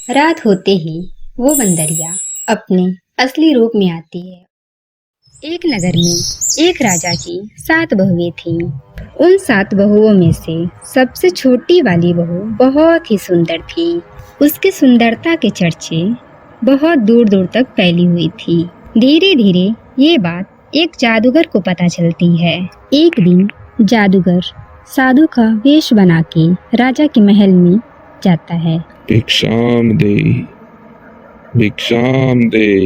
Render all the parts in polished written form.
रात होते ही वो बंदरिया अपने असली रूप में आती है। एक नगर में एक राजा की 7 बहुएं थीं। उन 7 बहुओं में से सबसे छोटी वाली बहू बहुत ही सुंदर थी। उसकी सुंदरता के चर्चे बहुत दूर दूर तक फैली हुई थी। धीरे धीरे ये बात एक जादूगर को पता चलती है। एक दिन जादूगर साधु का वेश बना के राजा के महल में जाता है। भिक्षाम दे, भिक्षाम दे।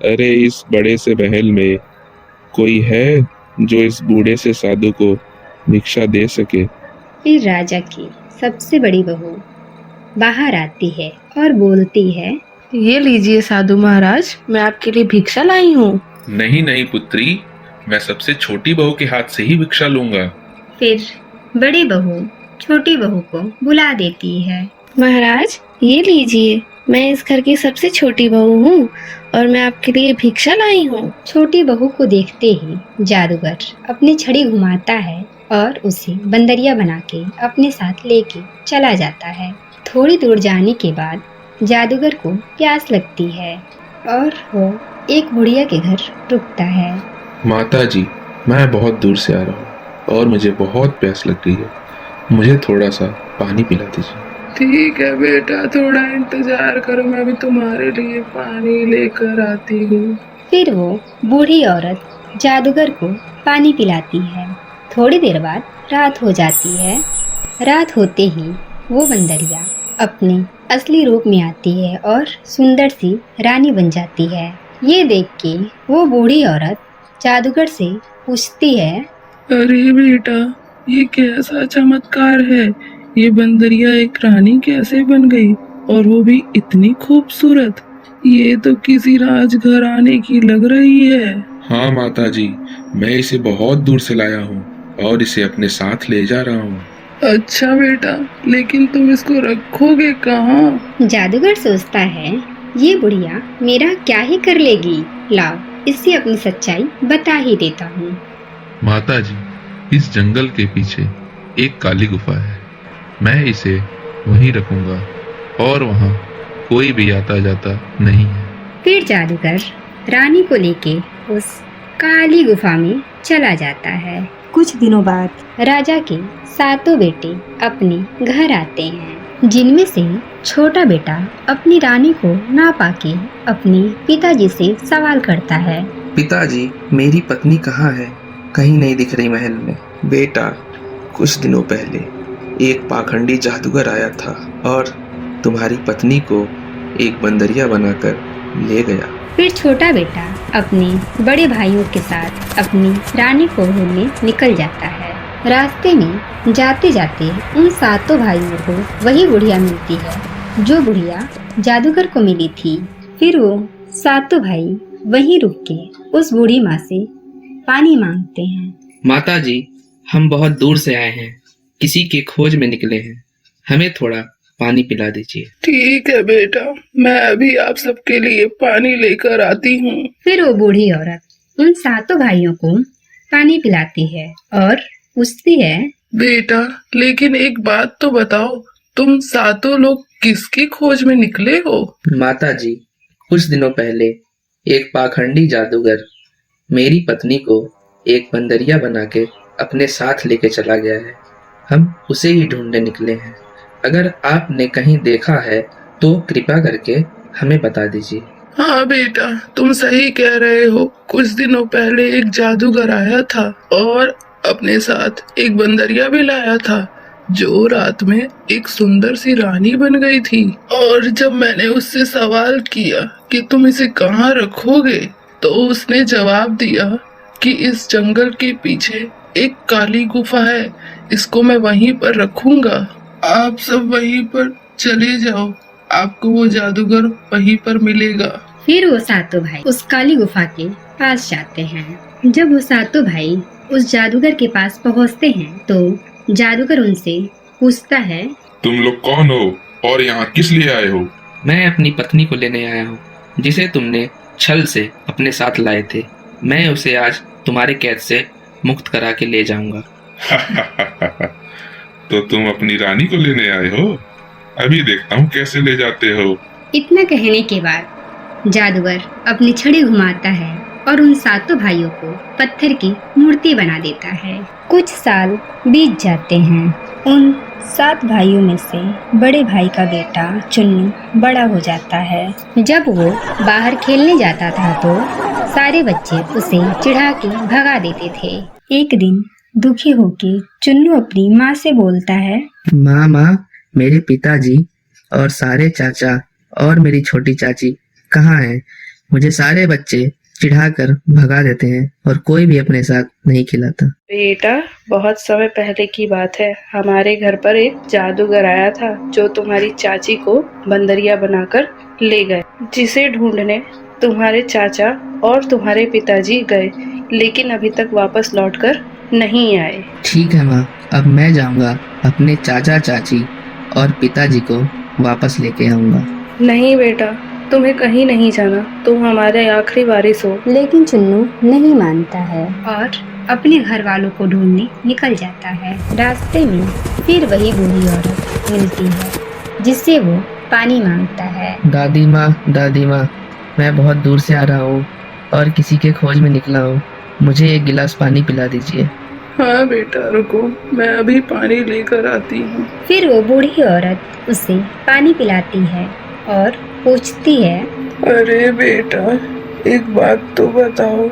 अरे इस बड़े से महल में कोई है जो इस बूढ़े से साधु को भिक्षा दे सके? फिर राजा की सबसे बड़ी बहू बाहर आती है और बोलती है, ये लीजिए साधु महाराज, मैं आपके लिए भिक्षा लाई हूँ। नहीं नहीं पुत्री, मैं सबसे छोटी बहू के हाथ से ही भिक्षा लूंगा। फिर बड़ी बहू छोटी बहू को बुला देती है। महाराज ये लीजिए, मैं इस घर की सबसे छोटी बहू हूँ और मैं आपके लिए भिक्षा लाई हूँ। छोटी बहू को देखते ही जादूगर अपनी छड़ी घुमाता है और उसे बंदरिया बना के अपने साथ लेके चला जाता है। थोड़ी दूर जाने के बाद जादूगर को प्यास लगती है और वो एक बुढ़िया के घर रुकता है। माता जी, मैं बहुत दूर से आ रहा हूँ और मुझे बहुत प्यास लग गई है। मुझे थोड़ा सा पानी पिला दीजिए। ठीक है बेटा, थोड़ा इंतजार करो, मैं भी तुम्हारे लिए पानी लेकर आती हूँ। फिर वो बूढ़ी औरत जादूगर को पानी पिलाती है। थोड़ी देर बाद रात हो जाती है। रात होते ही वो बंदरिया अपने असली रूप में आती है और सुंदर सी रानी बन जाती है। ये देख के वो बूढ़ी औरत जादूगर से पूछती है, अरे बेटा, ये कैसा चमत्कार है? ये बंदरिया एक रानी कैसे बन गई, और वो भी इतनी खूबसूरत? ये तो किसी राजघराने की लग रही है। हाँ माता जी, मैं इसे बहुत दूर से लाया हूँ और इसे अपने साथ ले जा रहा हूँ। अच्छा बेटा, लेकिन तुम इसको रखोगे कहाँ? जादूगर सोचता है, ये बुढ़िया मेरा क्या ही कर लेगी, लाओ इसे अपनी सच्चाई बता ही देता हूँ। माता जी, इस जंगल के पीछे एक काली गुफा है। मैं इसे वहीं रखूंगा और वहाँ कोई भी आता जाता नहीं है। फिर जादूगर रानी को लेके उस काली गुफा में चला जाता है। कुछ दिनों बाद राजा के 7 बेटे अपने घर आते हैं, जिनमें से छोटा बेटा अपनी रानी को ना पाके अपने पिताजी से सवाल करता है। पिताजी, मेरी पत्नी कहाँ है? कहीं नहीं दिख रही महल में। बेटा, कुछ दिनों पहले एक पाखंडी जादूगर आया था और तुम्हारी पत्नी को एक बंदरिया बनाकर ले गया। फिर छोटा बेटा अपने बड़े भाइयों के साथ अपनी रानी को ढूंढने निकल जाता है। रास्ते में जाते जाते उन 7 भाइयों को वही बुढ़िया मिलती है जो बुढ़िया जादूगर को मिली थी। फिर वो 7 भाई वहीं रुक के उस बूढ़ी माँ से पानी मांगते हैं। माता जी, हम बहुत दूर से आए हैं, किसी के खोज में निकले हैं, हमें थोड़ा पानी पिला दीजिए। ठीक है बेटा, मैं अभी आप सबके लिए पानी लेकर आती हूँ। फिर वो बूढ़ी औरत उन 7 भाइयों को पानी पिलाती है और पूछती है, बेटा, लेकिन एक बात तो बताओ, तुम 7 लोग किसकी खोज में निकले हो? माता जी, कुछ दिनों पहले एक पाखंडी जादूगर मेरी पत्नी को एक बंदरिया बना के अपने साथ लेके चला गया है। हम उसे ही ढूंढने निकले हैं। अगर आपने कहीं देखा है तो कृपया करके हमें बता दीजिए। हाँ बेटा, तुम सही कह रहे हो। कुछ दिनों पहले एक जादूगर आया था और अपने साथ एक बंदरिया भी लाया था, जो रात में एक सुंदर सी रानी बन गई थी। और जब मैंने उससे सवाल किया कि तुम इसे कहाँ रखोगे, तो उसने जवाब दिया कि इस जंगल के पीछे एक काली गुफा है, इसको मैं वहीं पर रखूंगा। आप सब वहीं पर चले जाओ, आपको वो जादूगर वहीं पर मिलेगा। फिर वो 7 भाई उस काली गुफा के पास जाते हैं। जब वो 7 भाई उस जादूगर के पास पहुंचते हैं तो जादूगर उनसे पूछता है, तुम लोग कौन हो और यहाँ किस लिए आए हो? मैं अपनी पत्नी को लेने आया हूँ, जिसे तुमने छल से अपने साथ लाए थे। मैं उसे आज तुम्हारे कैद से मुक्त करा के ले जाऊंगा। तो तुम अपनी रानी को लेने आए हो? अभी देखता हूँ कैसे ले जाते हो। इतना कहने के बाद जादूगर अपनी छड़ी घुमाता है और उन सातों भाइयों को पत्थर की मूर्ति बना देता है। कुछ साल बीत जाते हैं। उन 7 भाइयों में से बड़े भाई का बेटा चुन्नू बड़ा हो जाता है। जब वो बाहर खेलने जाता था तो सारे बच्चे उसे चिढ़ा के भगा देते थे। एक दिन दुखी होके चुन्नू अपनी माँ से बोलता है, माँ, मेरे पिताजी और सारे चाचा और मेरी छोटी चाची कहाँ हैं? मुझे सारे बच्चे चिढ़ाकर भगा देते हैं और कोई भी अपने साथ नहीं खिलाता। बेटा, बहुत समय पहले की बात है। हमारे घर पर एक जादूगर आया था जो तुम्हारी चाची को बंदरिया बनाकर ले गए, जिसे ढूंढने तुम्हारे चाचा और तुम्हारे पिताजी गए, लेकिन अभी तक वापस लौटकर नहीं आए। ठीक है माँ, अब मैं जाऊँगा अपने चाचा चाची और पिताजी को वापस लेके आऊँगा। नहीं बेटा, तुम्हें कहीं नहीं जाना, तुम हमारे आखिरी वारिस हो। लेकिन चुन्नू नहीं मानता है और अपने घर वालों को ढूंढने निकल जाता है। रास्ते में फिर वही बूढ़ी औरत मिलती है जिससे वो पानी मांगता है। दादी माँ, मैं बहुत दूर से आ रहा हूँ और किसी के खोज में निकला हूँ। मुझे एक गिलास पानी पिला दीजिए। हाँ बेटा, रुको, मैं अभी पानी लेकर आती हूँ। फिर वो बूढ़ी औरत उसे पानी पिलाती है और पूछती है, अरे बेटा, एक बात तो बताओ,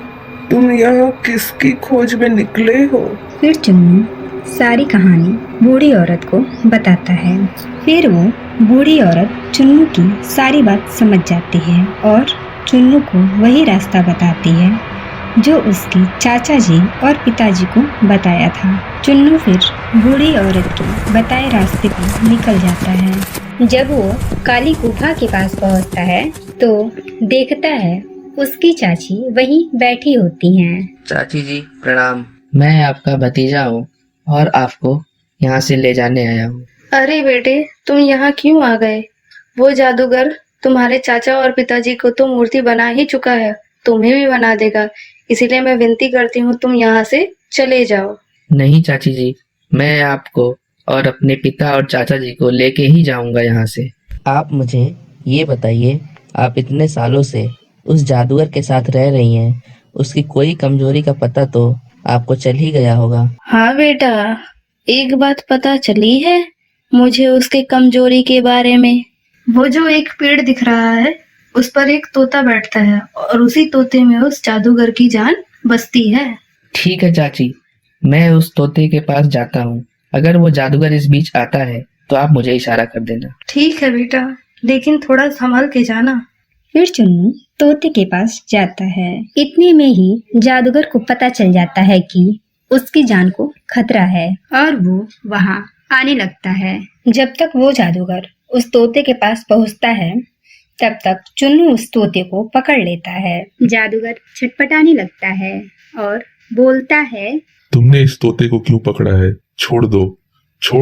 तुम यहाँ किसकी खोज में निकले हो? फिर चुन्नू सारी कहानी बूढ़ी औरत को बताता है। फिर वो बूढ़ी औरत चुन्नू की सारी बात समझ जाती है और चुन्नू को वही रास्ता बताती है जो उसके चाचा जी और पिताजी को बताया था। चुन्नू फिर बूढ़ी औरत के बताए रास्ते पर निकल जाता है। जब वो काली गुफा के पास पहुंचता है तो देखता है उसकी चाची वहीं बैठी होती हैं। चाची जी प्रणाम, मैं आपका भतीजा हूँ और आपको यहाँ से ले जाने आया हूँ। अरे बेटे, तुम यहाँ क्यों आ गए? वो जादूगर तुम्हारे चाचा और पिताजी को तो मूर्ति बना ही चुका है, तुम्हें भी बना देगा। इसीलिए मैं विनती करती हूँ तुम यहाँ से चले जाओ। नहीं चाची जी, मैं आपको और अपने पिता और चाचा जी को लेके ही जाऊंगा यहाँ से। आप मुझे ये बताइए, आप इतने सालों से उस जादूगर के साथ रह रही हैं, उसकी कोई कमजोरी का पता तो आपको चल ही गया होगा। हाँ बेटा, एक बात पता चली है मुझे उसके कमजोरी के बारे में। वो जो एक पेड़ दिख रहा है उस पर एक तोता बैठता है और उसी तोते में उस जादूगर की जान बसती है। ठीक है चाची, मैं उस तोते के पास जाता हूँ। अगर वो जादूगर इस बीच आता है तो आप मुझे इशारा कर देना। ठीक है बेटा, लेकिन थोड़ा संभल के जाना। फिर चुन्नू तोते के पास जाता है। इतने में ही जादूगर को पता चल जाता है कि उसकी जान को खतरा है और वो वहाँ आने लगता है। जब तक वो जादूगर उस तोते के पास पहुँचता है तब तक चुन्नू उस तोते को पकड़ लेता है। जादूगर छटपटाने लगता है और बोलता है, तुमने इस तोते को क्यों पकड़ा है? छोड़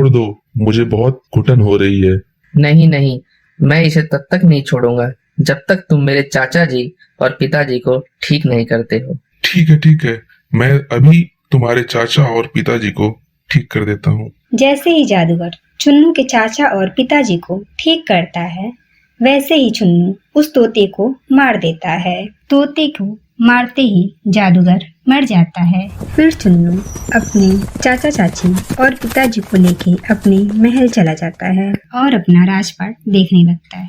दो, मुझे बहुत घुटन हो रही है। नहीं, मैं इसे तब तक नहीं छोड़ूंगा जब तक तुम मेरे चाचा जी और पिताजी को ठीक नहीं करते हो। ठीक है, मैं अभी तुम्हारे चाचा और पिताजी को ठीक कर देता हूँ। जैसे ही जादूगर चुन्नू के चाचा और पिताजी को ठीक करता है वैसे ही चुन्नू उस तोते को मार देता है। तोते को मारते ही जादूगर मर जाता है। फिर चुन्नू अपने चाचा चाची और पिताजी को लेके अपने महल चला जाता है और अपना राजपाट देखने लगता है।